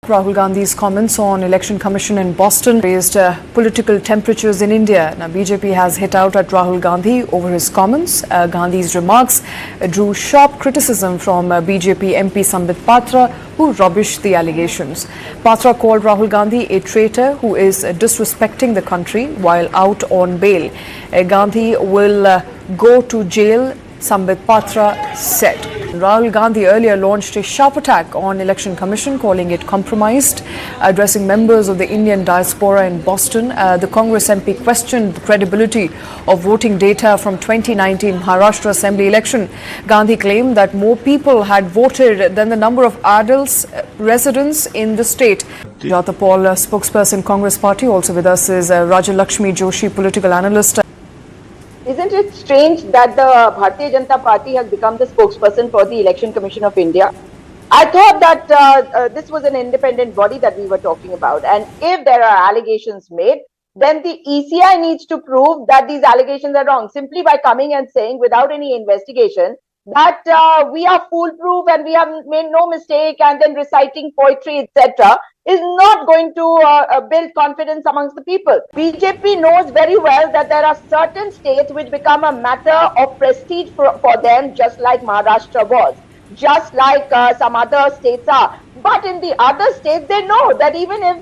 Rahul Gandhi's comments on Election Commission in Boston raised political temperatures in India. Now, BJP has hit out at Rahul Gandhi over his comments. Gandhi's remarks drew sharp criticism from BJP MP Sambit Patra, who rubbished the allegations. Patra called Rahul Gandhi a traitor who is disrespecting the country while out on bail. Gandhi will go to jail, Sambit Patra said. Rahul Gandhi earlier launched a sharp attack on Election Commission, calling it compromised. Addressing members of the Indian diaspora in Boston, the Congress MP questioned the credibility of voting data from 2019 Maharashtra Assembly election. Gandhi claimed that more people had voted than the number of adults residents in the state. Sujata Paul, spokesperson Congress Party, also with us is Rajalakshmi Joshi, political analyst. Isn't it strange that the Bharatiya Janata Party has become the spokesperson for the Election Commission of India? I thought that this was an independent body that we were talking about, and if there are allegations made, then the ECI needs to prove that these allegations are wrong, simply by coming and saying without any investigation that we are foolproof and we have made no mistake, and then reciting poetry, etc., is not going to build confidence amongst the people. BJP knows very well that there are certain states which become a matter of prestige for them, just like Maharashtra was, just like some other states are. But in the other states, they know that even if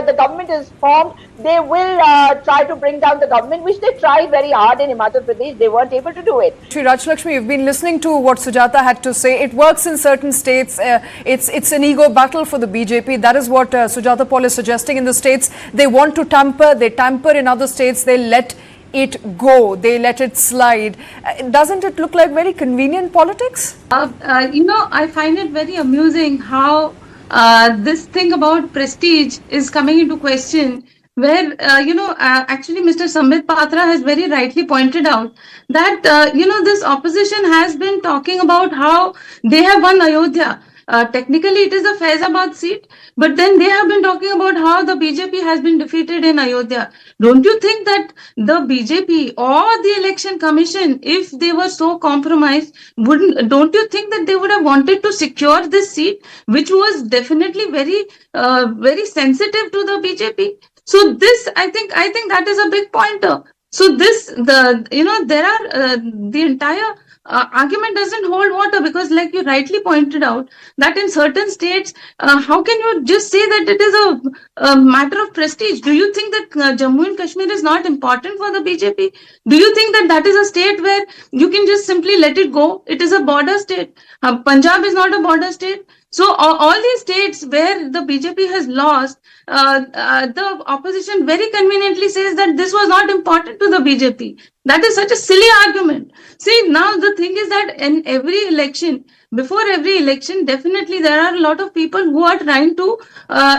the government is formed, they will try to bring down the government, which they tried very hard in Himachal Pradesh. They weren't able to do it. Shri Rajalakshmi, you've been listening to what Sujata had to say. It works in certain states. It's an ego battle for the BJP. That is what Sujata Paul is suggesting. In the states, they want to tamper. They tamper. In other states, they let it go. They let it slide. Doesn't it look like very convenient politics? I find it very amusing how this thing about prestige is coming into question, where actually Mr. Sambit Patra has very rightly pointed out that this opposition has been talking about how they have won Ayodhya. Technically it is a Faizabad seat, but then they have been talking about how the BJP has been defeated in Ayodhya. Don't you think that the BJP or the Election Commission, if they were so compromised, don't you think that they would have wanted to secure this seat, which was definitely very very sensitive to the BJP? So this, I think that is a big pointer. So the entire argument doesn't hold water, because like you rightly pointed out that in certain states, how can you just say that it is a matter of prestige? Do you think that Jammu and Kashmir is not important for the BJP? Do you think that that is a state where you can just simply let it go? It is a border state. Punjab is not a border state. So all these states where the BJP has lost, the opposition very conveniently says that this was not important to the BJP. That is such a silly argument. See, now the thing is that in every election, before every election, definitely there are a lot of people who are trying to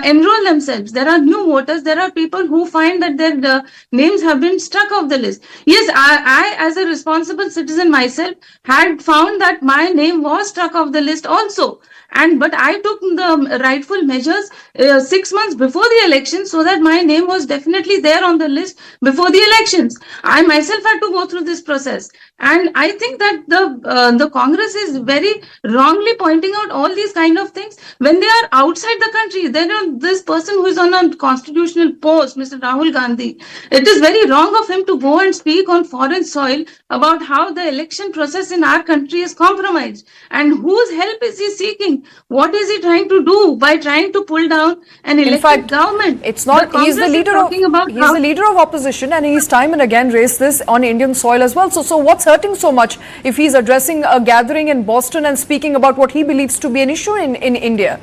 enroll themselves. There are new voters. There are people who find that their names have been struck off the list. Yes, I as a responsible citizen myself had found that my name was struck off the list also. But I took the rightful measures 6 months before the election, so that my name was definitely there on the list before the elections. I myself had to go through this process, and I think that the Congress is very wrongly pointing out all these kind of things when they are outside the country. Then this person who is on a constitutional post, Mr. Rahul Gandhi, it is very wrong of him to go and speak on foreign soil about how the election process in our country is compromised, and whose help is he seeking? What is he trying to do by trying to pull down an elected government? It's not. He's the leader of opposition, and he's time and again raised this on Indian soil as well. So what's hurting so much if he's addressing a gathering in Boston and speaking about what he believes to be an issue in India?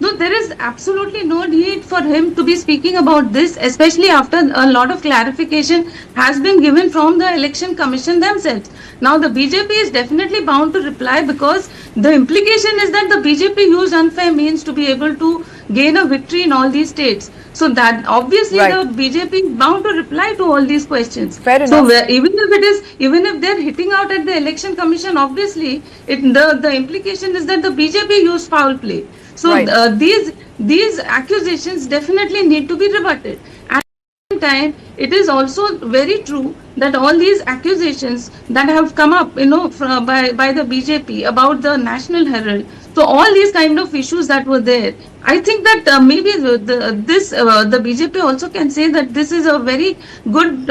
No, there is absolutely no need for him to be speaking about this, especially after a lot of clarification has been given from the Election Commission themselves. Now, the BJP is definitely bound to reply, because the implication is that the BJP used unfair means to be able to gain a victory in all these states. So that obviously the BJP is bound to reply to all these questions. Fair enough. So even if they're hitting out at the Election Commission, obviously the implication is that the BJP used foul play. So these accusations definitely need to be rebutted. At the same time, it is also very true that all these accusations that have come up, by the BJP about the National Herald, So all these kind of issues that were there, I think that maybe the BJP also can say that this is a very good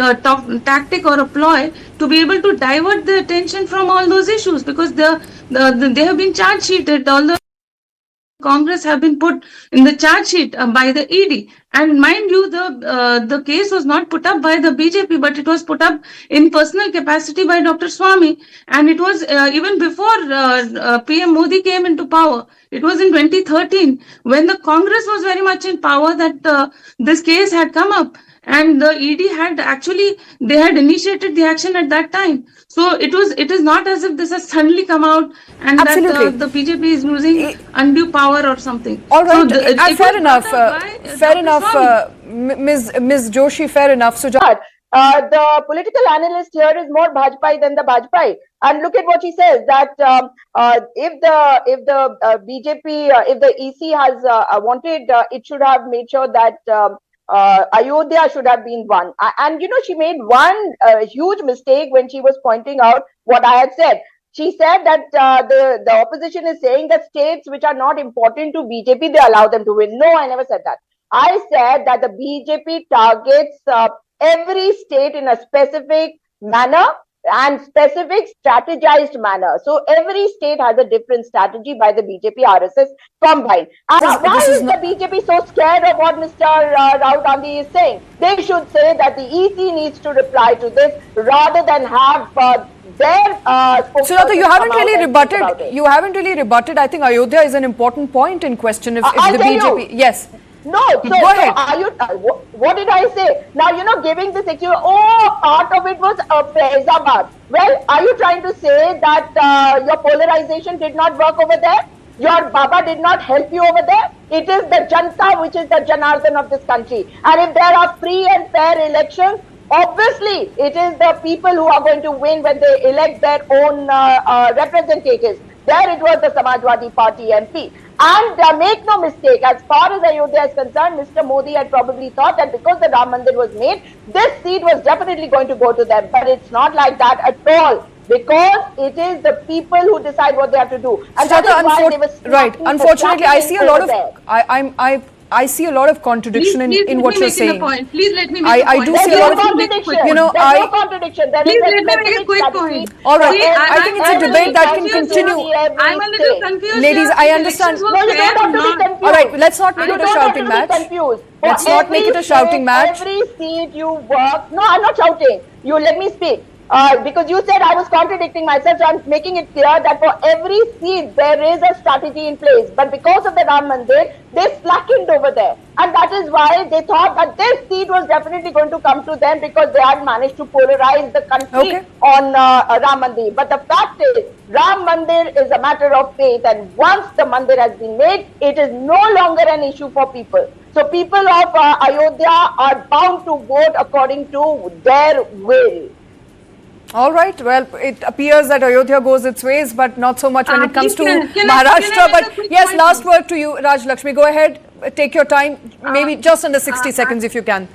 tactic or a ploy to be able to divert the attention from all those issues, because they have been charge sheeted. All the Congress have been put in the charge sheet by the ED. And mind you, the case was not put up by the BJP, but it was put up in personal capacity by Dr. Swamy. And it was even before PM Modi came into power. It was in 2013 when the Congress was very much in power that this case had come up. And the ED they had initiated the action at that time. So it is not as if this has suddenly come out and Absolutely. that the BJP is using undue power or something. All right, So fair enough. Fair Dr. enough, Swamy. Ms. Joshi. Fair enough. So, The political analyst here is more Bhajpai than the Bhajpai. And look at what she says, that if the BJP, if the EC has wanted, it should have made sure that Ayodhya should have been one. And she made one huge mistake when she was pointing out what I had said. She said that the opposition is saying that states which are not important to BJP, they allow them to win. No, I never said that. I said that the BJP targets every state in a specific manner and specific strategized manner. So every state has a different strategy by the BJP RSS combined. And why is the BJP so scared of what Mr. Rahul Gandhi is saying? They should say that the EC needs to reply to this rather than have their Sujata, you haven't really rebutted. You haven't really rebutted. I think Ayodhya is an important point in question. If the BJP, yes. No, so go ahead. Are you, what did I say? Now, giving this excuse, part of it was Faizabad. Well, are you trying to say that your polarization did not work over there? Your Baba did not help you over there? It is the Janta which is the Janardhan of this country. And if there are free and fair elections, obviously it is the people who are going to win when they elect their own representatives. There it was the Samajwadi Party MP. And make no mistake, as far as Ayodhya is concerned, Mr. Modi had probably thought that because the Ram Mandir was made, this seat was definitely going to go to them. But it's not like that at all, because it is the people who decide what they have to do. And that is why they were right. Unfortunately, I see a lot of I see a lot of contradiction in what you're saying. Please let me make a point. I do see a lot of contradiction. You know, There's no contradiction. There Please is let me make a quick point. All right. See, I think it's a debate that can continue. I'm a little confused. Ladies, I understand. No, you don't have to be confused. All right, let's not make it a shouting match. Let's not make it a shouting match. Every seat you work. No, I'm not shouting. You let me speak. Because you said I was contradicting myself, so I'm making it clear that for every seat there is a strategy in place. But because of the Ram Mandir, they slackened over there. And that is why they thought that this seat was definitely going to come to them, because they had managed to polarize the country on Ram Mandir. But the fact is, Ram Mandir is a matter of faith, and once the Mandir has been made, it is no longer an issue for people. So people of Ayodhya are bound to vote according to their will. All right. Well, it appears that Ayodhya goes its ways, but not so much when it comes to Maharashtra. But yes, last word to you, Raj Lakshmi. Go ahead. Take your time. Maybe just under 60 seconds if you can.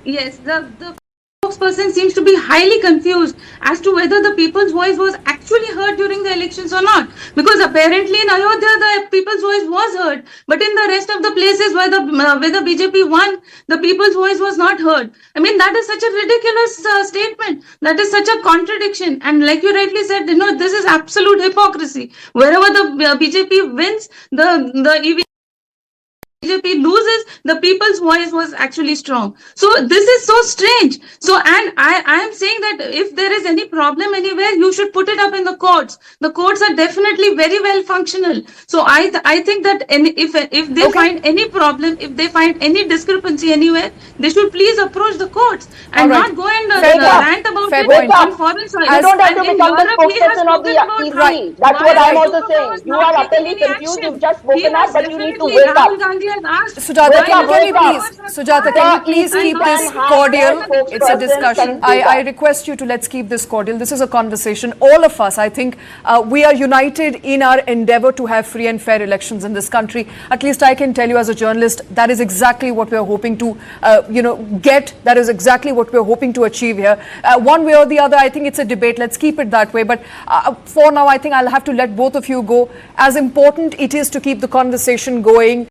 Yes, the spokesperson seems to be highly confused as to whether the people's voice was actually heard during the elections or not. Because apparently in Ayodhya, the people's voice was heard. But in the rest of the places where the BJP won, the people's voice was not heard. I mean, that is such a ridiculous statement. That is such a contradiction. And like you rightly said, this is absolute hypocrisy. Wherever the BJP wins, the BJP loses, the people's voice was actually strong. So this is so strange. So, and I am saying that if there is any problem anywhere, you should put it up in the courts. The courts are definitely very well functional. So I think that if they find any problem, if they find any discrepancy anywhere, they should please approach the courts and not go and rant about it on foreign soil. You don't have to become the spokesperson of the EC. That's what I'm also saying. You are utterly confused. You've just spoken up, but you need to wake up. he has asked. Sujata, can you Welcome. please, Sujata, can you please We keep can this have cordial? more It's a spokespersons discussion. can do I that. request you to let's keep this cordial. This is a conversation. All of us, I think, we are united in our endeavor to have free and fair elections in this country. At least I can tell you as a journalist, that is exactly what we are hoping to, get. That is exactly what we are hoping to achieve here. One way or the other, I think it's a debate. Let's keep it that way. But for now, I think I'll have to let both of you go. As important it is to keep the conversation going.